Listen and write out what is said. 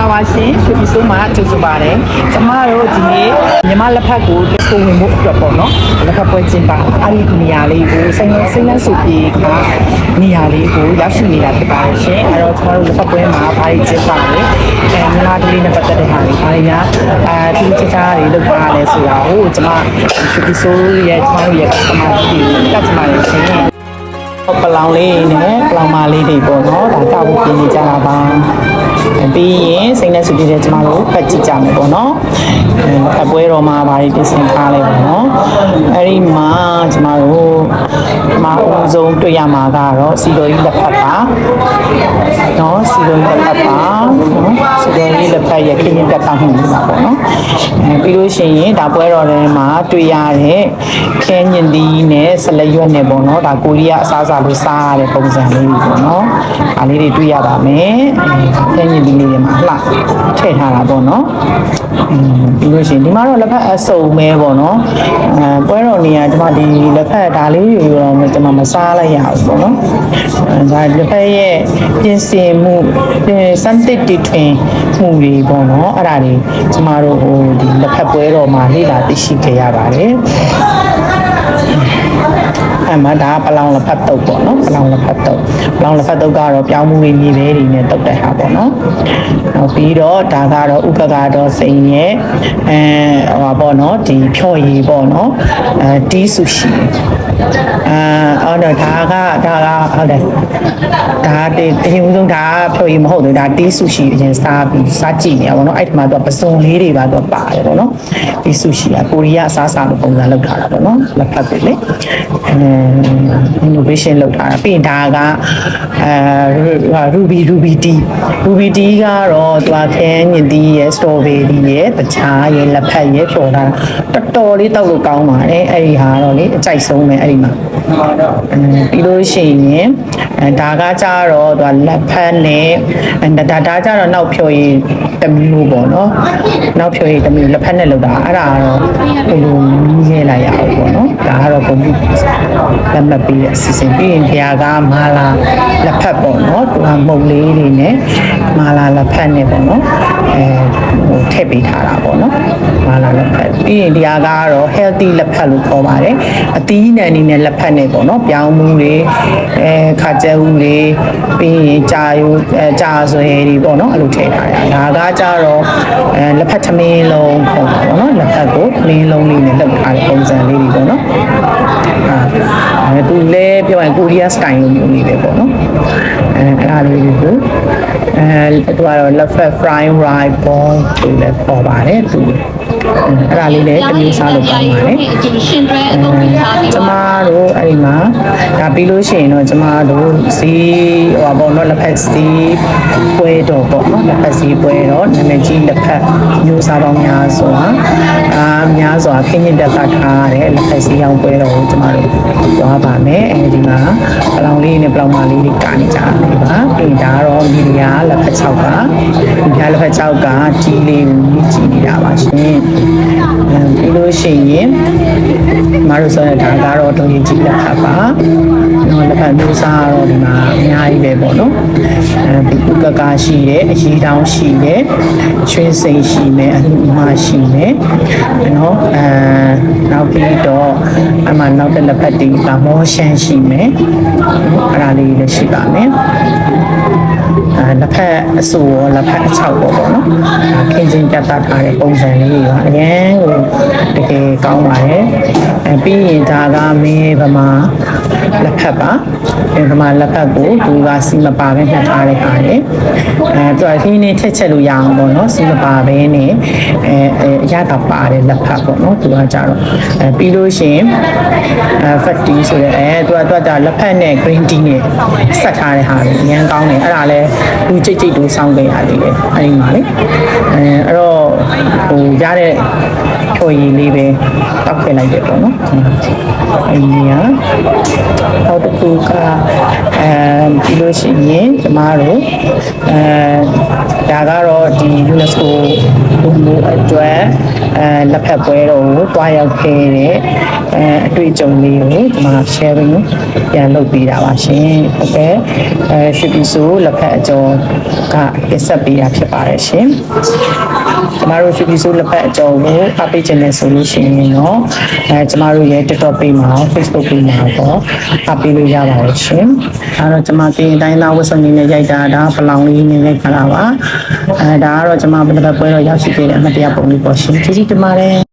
ပါရှင်ရွှေပြည်စိုးမှာကျေးဇူးပါတယ်ကျမတို့ဒီနေ့မြန်မာလက်ဖက်ကိုတစ်ခုဝင်ဖို့အတွက်ပေါ့နော်လက်ဖက်ပွဲကျင်းပါအဲ့ဒီနေရာလေးကိုစိမ့်နှန်းစုပြေကနေရာလေးကိုရောက်ရှိနေတာဖြစ်ပါတယ်ရှင်အဲ့တော့ကျမတို့လက်ဖက်ပွဲမှာဘာတွေကျင်းပါလဲမြန်မာကလေးနဲ့ပတ်သက်တဲ့ဟာတွေဘာတွေများဒီချာချာတွေလုပ်ထားလဲဆိုတာကိုကျမရွှေပြည်စိုးရဲ့ကျမတို့ရဲ့ကမ္ဘာကြီးကိုတတ်ကျမရဲ့ရှင်ပလောင်လေးနဲ့ပလောင်မလေးတွေပေါ့နော်ဒါတောက်ဖို့ပြင်နေကြတာပါပြီးရင်စိတ်နဲ့စုပြည့်တဲ့ကျမတို့ဖတ်ကြည့်ကြမယ်ပေါ့နော်အပွဲတော်မှာဘာတွေပြင်ဆင်ထားလဲပေါ့နော်အဲ့ဒီမှာကျမတို့အဦးဆုံးတွေ့ရမှာကတော့စီတော်ကြီးလက်ဖက်ပါနော်စီတော်ကြီးလက်ဖက်ပါနော်စီတော်ကြီးလက်ဖက်ရဲ့ခင်းရင်တက်တာမှုပါပေါ့နော်ပြီးလို့ရှိရင်ဒါပွဲတော်ထဲမှာတွေ့ရတဲ့ခဲညင်ဒီနဲ့ဆလရွက်နဲ့ပေါ့နော်ဒါကိုရီးယားအစားအစာလို့စားရတဲ့ပုံစံလေးပေါ့နော်ဒါလေးတွေတွေ့ရပါမယ်ခဲညင်ဒီလေးတွေမှာလှထည့်ထားတာပေါ့နော်ပြီးလို့ရှိရင်ဒီမှာတော့လက်ဖက်အစုံပဲပေါ့နော်ပွဲတော်နေရာကျမဒီလက်ဖက်ဒါလေးတွေတော့ကျွန်မမစားလိုက်ရဘူးပေါ့နော်ဒါလက်ဖက်ရဲ့ပြင်ဆင်မှုစမ်းတစ်တီထွင်မှုတွေပေါ့နော်အဲ့ဒါတွေကျမတို့ဟိုဒီလက်ဖက်ပွဲတော်မှာလေ့လာသိရှိခဲ့ရပါတယ်အမှဒါပလောင်လက်ဖက်တုပ်ပေါ့နော်ပလောင်လက်ဖက်တုပ်ကတော့ပြောင်းမှုတွေမြေပဲတွေနဲ့တုပ်တဲ့ဟာပေါ့နော်နောက်ပြီးတော့ဒါကတော့ဥက္ကကတော့စိန်ရဲ့ဟောပေါ့နော်ဒီဖြော်ရည်ပေါ့နော်ဒီဆူရှီအော်ဒါကဟုတ်တယ်ဒါတေဦးဆုံးဒါဖြော်ရည်မဟုတ်ဘူးဒါတီးဆူရှီအရင်စားကြည့်နေရပါတော့အဲ့ဒီမှာတော့ပစုံလေးတွေပါတော့ပါတယ်ပေါ့နော်ဒီဆူရှီကကိုရီးယားအစားအစာလိုပုံစံလုပ်ထားတာပေါ့နော်လက်ဖက်ပဲလေinnovation လုပ်ထားတာပြီးရင်ဒါကruby tea ကတော့သူကခဲညင်တီးရဲ့ strawberry ရဲ့တခြားရဲ့လက်ဖက်ရဲ့ဖြော်ထားတာတော်လေးတောက်လို့ကောင်းပါတယ်အဲ့ဒီဟာတော့လေအကြိုက်ဆုံးပဲအဲ့ဒီမှာပြီးလို့ရှိရင်ဒါကကြတော့သူကလက်ဖက်နဲ့ဒါကြတော့နောက်ဖြော်ရည်တစ်မျိုးပေါ့နော်နောက်ဖြော်ရည်တစ်မျိုးလက်ဖက်နဲ့လုပ်တာအဲ့ဒါကတော့ဘယ်လိုမြင်လိုက်ရအောင်ပေါ့နော်ဒါကတော့ပုံပြီးလက်မှတ်ပြီးအစီအစဉ်ပြီးရင်ခရာကမာလာလက်ဖက်ပေါ့နော်သူကမုံလေးတွေနဲ့မာလာလက်ဖက်နဲ့ပေါ့နော်ဟိုထည့်ပေးထားတာပေါ့နော်မာလာလက်ဖက်ပြီးရင်ဒီဟာကတော့ healthy လက်ဖက်လို့ခေါ်ပါတယ်အသီးနှံနေနဲ့လက်ဖက်နဲ့ပေါ့နော်ပြောင်းမှုတွေခါကျဲဦးတွေပြီးရင်ကြာဆွဲတွေပေါ့နော်အဲ့လိုထည့်ထားတာဒါကကြတော့လက်ဖက်သမင်းလုံးခေါ်တာပေါ့နော်လက်ဖက်ကိုသမင်းလုံးလေးနဲ့လုပ်ထားတဲ့ပုံစံလေးတွေပေါ့နော်သူလည်းပြောရင်ကိုရီးယားစတိုင်လိုမျိုးလေးပဲပေါ့နော်အဲ့ဒါလေးကိုသူကတော့လက်ဖက် frying rice ball ကိုလည်းပေါ်ပါတယ်သူအဲ့ဒါလေးလည်းတမျိုးစားလို့ကောင်းပါတယ်ကျမတို့အဲ့ဒီမှာဒါပြီးလို့ရှိရင်တော့ကျမတို့စီးဟိုပေါ့နော်လက်ဖက်စီးပွဲတော်ပေါ့နော်လက်ဖက်စီးပွဲတော်နာမည်ကြီးလက်ဖက်မျိုးစားပေါင်းများစွာခင်းကျင်းတက်တာထားတဲ့လက်ဖက်စီးရောင်းပွဲတော်ကိုကျမတို့သွားပါမယ်အဲဒီမှာပလောင်လေးနဲ့ပလောင်မလေးတွေကာနေကြတယ်ပါပြီးဒါကတော့မီဒီယာလက်ဖက်6ပါမီဒီယာလက်ဖက်6ကဒီလေးကိုကြည့်နေတာပါရှင်ပြီးလို့ရှိရင်မတို့ဆိုတဲ့ဒါကတော့တုံးကြီးကြီးလက်ဖက်ပါနော်လက်ဖက်မျိုးစားတော့ဒီမှာအများကြီးပဲပေါ့နော်ဥက္ကရှိတယ်အရေးတောင်းရှိတယ်ချွေးစိန်ရှိမယ်အမှုမရှိမယ်နော်နောက်ပြီးတော့အမှနောက်တဲ့လက်ဖက်တီကမောရှမ်းရှိမယ်အဲ့ဒါလေးလည်းရှိပါမယ်လက်ဖက်အဆူရောလက်ဖက်အချောက်ပေါ့နော်ခင်းချင်းပြတ်သားထားတဲ့ပုံစံလေးတွေကအရင်ကိုတကယ်ကောင်းပါတယ်ပြီးရင်ဒါကမင်းဗမာလက်ဖက်ပါဗမာလက်ဖက်ကိုသူကစီမပါပဲနှက်ထားတဲ့ဟာလေသူကခင်းနေချက်လို့ရအောင်ပေါ့နော်စီမပါပဲနဲ့အရသာပါတယ်လက်ဖက်ပေါ့နော်သူကကြတော့ပြီးလို့ရှိရင်fatty ဆိုတဲ့သူကကြလက်ဖက်နဲ့ green tea နဲ့ဆက်ထားတဲ့ဟာလေအရင်ကောင်းတယ်အဲ့ဒါလည်းလူကြိတ်တူစောင်းခဲ့ရသေးတယ်အဲ့ဒီမှာလေအဲ့တော့ဟိုရတဲ့ဖြော်ရည်လေးပဲတောက်ခဲ့လိုက်တယ်ပေါ့နော်အဲ့ဒီကနောက်တစ်ခုကပြီးလို့ရှိရင်ကျမတို့ ဒါကတော့ဒီ UNESCO လူမှုအတွက်လက်ဖက်ပွဲတော်ကိုတွားရောက်ခဲ့တဲ့အတွေ့အကြုံလေးကိုကျွန်မ sharing ပြန်လုပ်ပေးတာပါရှင်ဟုတ်ကဲ့ရွှေပြည်စိုးလက်ဖက်အကျော်ကတင်ဆက်ပေးတာဖြစ်ပါတယ်ရှင်ကျမတို့ရွှေပြည်စိုးလက်ဖက်အကျော်ကိုအားပေးခြင်းနဲ့ဆိုလို့ရှိရင်တော့ကျမတို့ရဲ့ TikTok page မှာ Facebook page မှာတော့အားပေးလို့ရပါတယ်ရှင်အဲတော့ကျမကရင်တိုင်းသားဝတ်စုံလေးနဲ့ရိုက်တာဒါပလောင်လေးနဲ့ရိုက်ထားတာပါဒါကတော့ကျမဘယ်တစ်ပတ်ပွဲတော့ရောက်ရှိခဲ့တဲ့အမတရားပုံလေးပေါ့ရှင်ကျေးဇူးတင်ပါတယ်